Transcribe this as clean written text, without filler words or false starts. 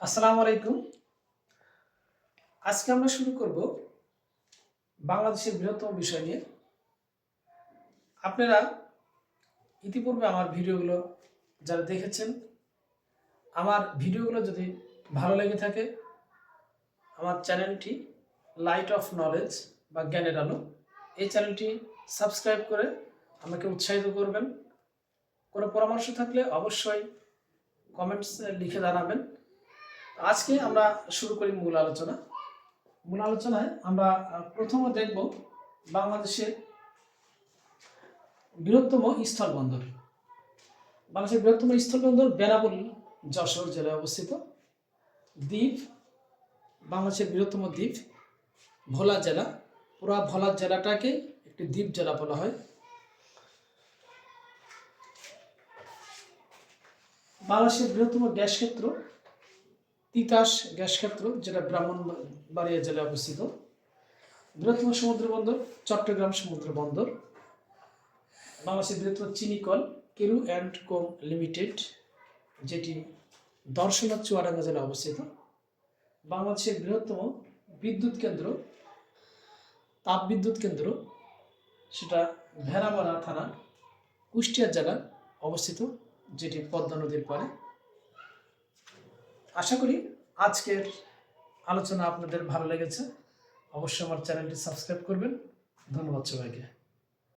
আসসালামু আলাইকুম। আজকে আমরা শুরু করব বাংলাদেশের বৃহত্তম বিষয় নিয়ে। আপনারা ইতিপূর্বে আমার ভিডিওগুলো যারা দেখেছেন, আমার ভিডিওগুলো যদি ভালো লেগে থাকে, আমার চ্যানেলটি লাইট অফ নলেজ বা জ্ঞানের আলো, এই চ্যানেলটি সাবস্ক্রাইব করে আমাকে উৎসাহিত করবেন। কোনো পরামর্শ থাকলে অবশ্যই কমেন্টস লিখে জানাবেন। আজকে আমরা শুরু করি মূল আলোচনা। মূল আলোচনায় আমরা প্রথমে দেখব বাংলাদেশের বৃহত্তম স্থলবন্দর। বাংলাদেশের বৃহত্তম স্থলবন্দর বেনাপোল, যশোর জেলায় অবস্থিত। দ্বীপ, বাংলাদেশের বৃহত্তম দ্বীপ ভোলা জেলা। পুরা ভোলা জেলাটাকে একটি দ্বীপ জেলা বলা হয়। বাংলাদেশের বৃহত্তম গ্যাস ক্ষেত্র তিতাস গ্যাস ক্ষেত্র, যেটা ব্রাহ্মণবাড়িয়া জেলায় অবস্থিত। বৃহত্তম সমুদ্র বন্দর চট্টগ্রাম সমুদ্র বন্দর। বাংলাদেশের বৃহত্তম চিনিকল কেরু অ্যান্ড কোম লিমিটেড, যেটি দর্শনা চুয়াডাঙ্গা জেলায় অবস্থিত। বাংলাদেশের বৃহত্তম বিদ্যুৎ কেন্দ্র, তাপ বিদ্যুৎ কেন্দ্র, সেটা ভেড়ামারা থানা, কুষ্টিয়া জেলায় অবস্থিত, যেটি পদ্মা নদীর পাড়ে। আশা করি আজকের আলোচনা আপনাদের ভালো লেগেছে। অবশ্যই আমার চ্যানেলটি সাবস্ক্রাইব করবেন। ধন্যবাদ সবাইকে।